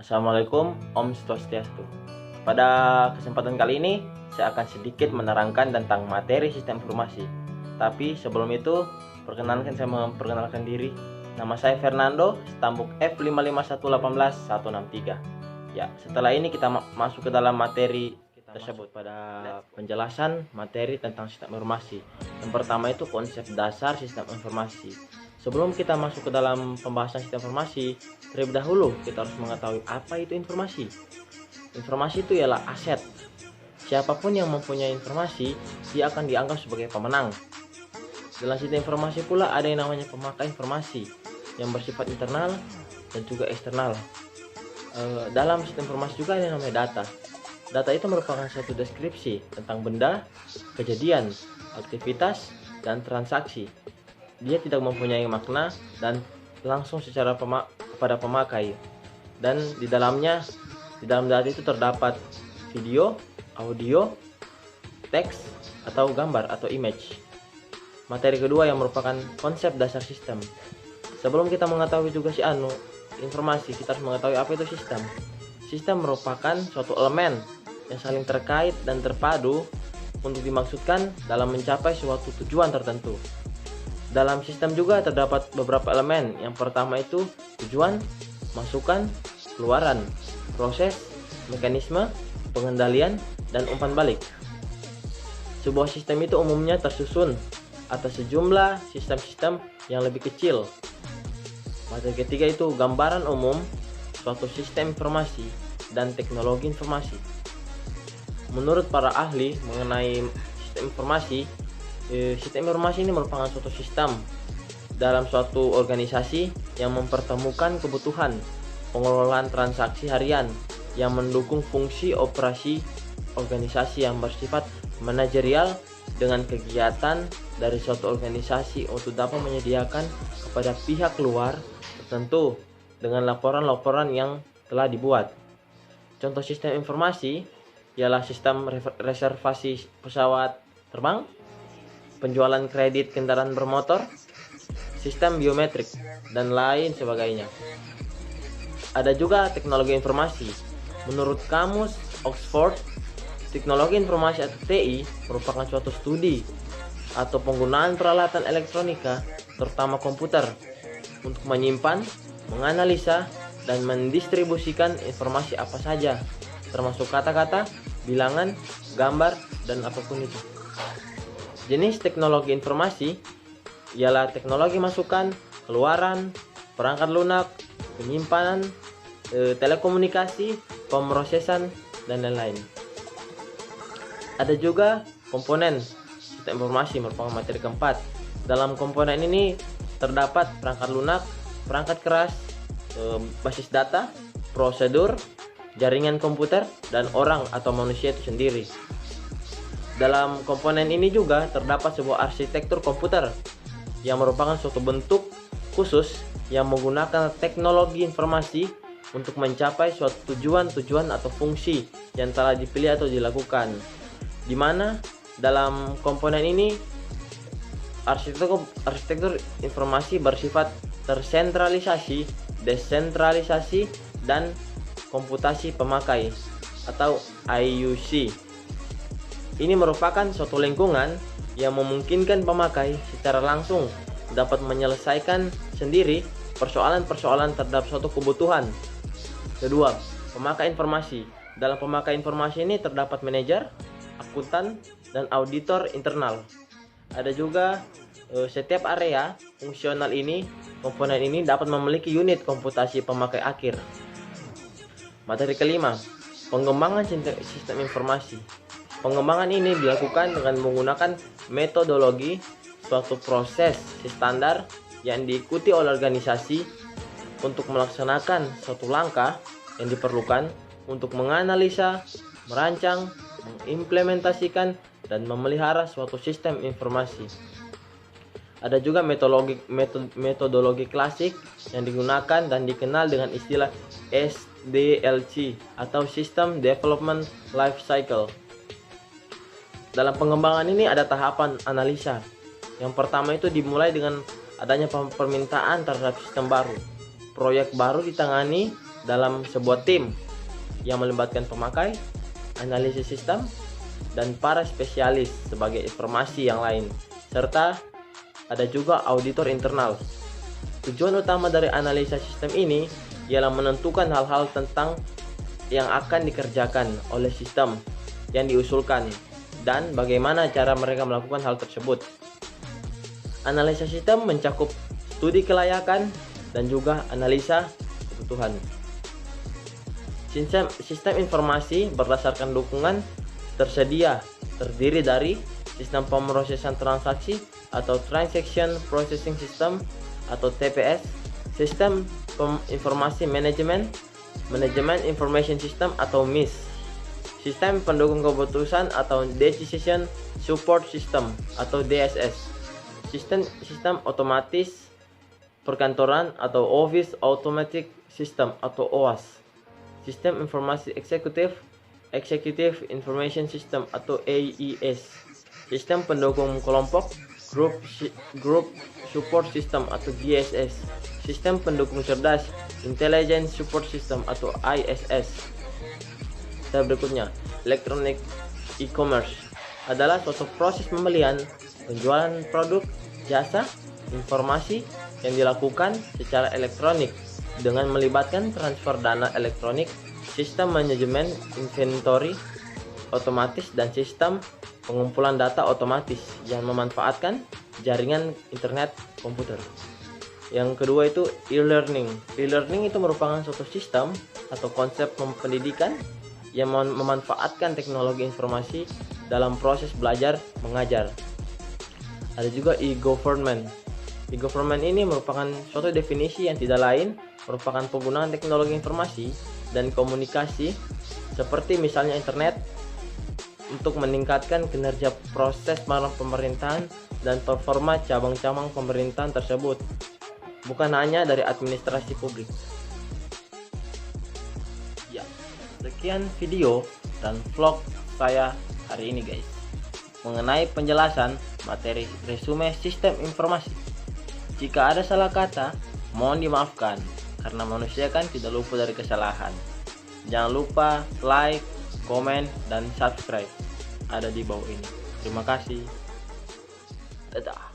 Assalamualaikum, Om Swastiastu. Pada kesempatan kali ini, saya akan sedikit menerangkan tentang materi sistem informasi. Tapi sebelum itu, saya memperkenalkan diri. Nama saya Fernando, stambuk F55118163. Ya, setelah ini kita masuk ke dalam materi tersebut pada penjelasan materi tentang sistem informasi. Yang pertama itu konsep dasar sistem informasi. Sebelum kita masuk ke dalam pembahasan sistem informasi, terlebih dahulu kita harus mengetahui apa itu informasi. Informasi itu ialah aset. Siapapun yang mempunyai informasi, dia akan dianggap sebagai pemenang. Dalam sistem informasi pula ada yang namanya pemakai informasi yang bersifat internal dan juga eksternal. Dalam sistem informasi juga ada yang namanya data. Data itu merupakan suatu deskripsi tentang benda, kejadian, aktivitas, dan transaksi. Dia tidak mempunyai makna dan langsung secara kepada pemakai. Dan di dalam data itu terdapat video, audio, teks, atau gambar atau image. Materi kedua yang merupakan konsep dasar sistem. Sebelum kita mengetahui juga informasi, kita harus mengetahui apa itu sistem. Sistem merupakan suatu elemen yang saling terkait dan terpadu untuk dimaksudkan dalam mencapai suatu tujuan tertentu. Dalam sistem juga terdapat beberapa elemen. Yang pertama itu tujuan, masukan, keluaran, proses, mekanisme, pengendalian, dan umpan balik. Sebuah sistem itu umumnya tersusun atas sejumlah sistem-sistem yang lebih kecil. Materi ketiga itu gambaran umum suatu sistem informasi dan teknologi informasi. Menurut para ahli mengenai sistem informasi ini merupakan suatu sistem dalam suatu organisasi yang mempertemukan kebutuhan pengelolaan transaksi harian yang mendukung fungsi operasi organisasi yang bersifat manajerial dengan kegiatan dari suatu organisasi untuk dapat menyediakan kepada pihak luar tertentu dengan laporan-laporan yang telah dibuat. Contoh sistem informasi ialah sistem reservasi pesawat terbang, penjualan kredit kendaraan bermotor, sistem biometrik, dan lain sebagainya. Ada juga teknologi informasi. Menurut kamus Oxford, teknologi informasi atau TI merupakan suatu studi atau penggunaan peralatan elektronika, terutama komputer, untuk menyimpan, menganalisa, dan mendistribusikan informasi apa saja, termasuk kata-kata, bilangan, gambar, dan apapun itu. Jenis teknologi informasi ialah teknologi masukan, keluaran, perangkat lunak, penyimpanan, telekomunikasi, pemrosesan, dan lain-lain. Ada juga komponen sistem informasi merupakan materi keempat. Dalam komponen ini terdapat perangkat lunak, perangkat keras, basis data, prosedur, jaringan komputer, dan orang atau manusia itu sendiri. Dalam komponen ini juga terdapat sebuah arsitektur komputer yang merupakan suatu bentuk khusus yang menggunakan teknologi informasi untuk mencapai suatu tujuan atau fungsi yang telah dipilih atau dilakukan. Di mana dalam komponen ini arsitektur informasi bersifat tersentralisasi, desentralisasi, dan komputasi pemakai atau IUC. Ini merupakan suatu lingkungan yang memungkinkan pemakai secara langsung dapat menyelesaikan sendiri persoalan-persoalan terhadap suatu kebutuhan. Kedua, pemakai informasi. Dalam pemakai informasi ini terdapat manajer, akuntan, dan auditor internal. Ada juga setiap area fungsional komponen ini dapat memiliki unit komputasi pemakai akhir. Materi kelima, pengembangan sistem informasi. Pengembangan ini dilakukan dengan menggunakan metodologi suatu proses standar yang diikuti oleh organisasi untuk melaksanakan suatu langkah yang diperlukan untuk menganalisa, merancang, mengimplementasikan, dan memelihara suatu sistem informasi. Ada juga metodologi klasik yang digunakan dan dikenal dengan istilah SDLC atau System Development Life Cycle. Dalam pengembangan ini ada tahapan analisa. Yang pertama itu dimulai dengan adanya permintaan terhadap sistem baru. Proyek baru ditangani dalam sebuah tim yang melibatkan pemakai, analisis sistem, dan para spesialis sebagai informasi yang lain, serta ada juga auditor internal. Tujuan utama dari analisa sistem ini ialah menentukan hal-hal tentang yang akan dikerjakan oleh sistem yang diusulkan dan bagaimana cara mereka melakukan hal tersebut. Analisa sistem mencakup studi kelayakan dan juga analisa kebutuhan. Sistem informasi berdasarkan dukungan tersedia terdiri dari sistem pemrosesan transaksi atau Transaction Processing System atau TPS, sistem informasi manajemen Information System atau MIS, sistem pendukung keputusan atau Decision Support System atau DSS, sistem otomatis perkantoran atau Office Automatic System atau OAS, sistem informasi eksekutif Executive Information System atau AES, sistem pendukung kelompok Group Support System atau GSS, sistem pendukung cerdas Intelligence Support System atau ISS. Step berikutnya, Electronic E-commerce adalah suatu proses pembelian, penjualan produk, jasa, informasi yang dilakukan secara elektronik dengan melibatkan transfer dana elektronik, sistem manajemen inventory otomatis, dan sistem pengumpulan data otomatis yang memanfaatkan jaringan internet komputer. Yang kedua itu e-learning. E-learning itu merupakan suatu sistem atau konsep pendidikan yang memanfaatkan teknologi informasi dalam proses belajar mengajar. Ada juga e-government. E-government ini merupakan suatu definisi yang tidak lain merupakan penggunaan teknologi informasi dan komunikasi seperti misalnya internet untuk meningkatkan kinerja proses pemerintahan dan performa cabang-cabang pemerintahan tersebut, bukan hanya dari administrasi publik. Ya, sekian video dan vlog saya hari ini guys, mengenai penjelasan materi resume sistem informasi. Jika ada salah kata, mohon dimaafkan, karena manusia kan tidak luput dari kesalahan. Jangan lupa like, komen, dan subscribe ada di bawah ini. Terima kasih. Dadah.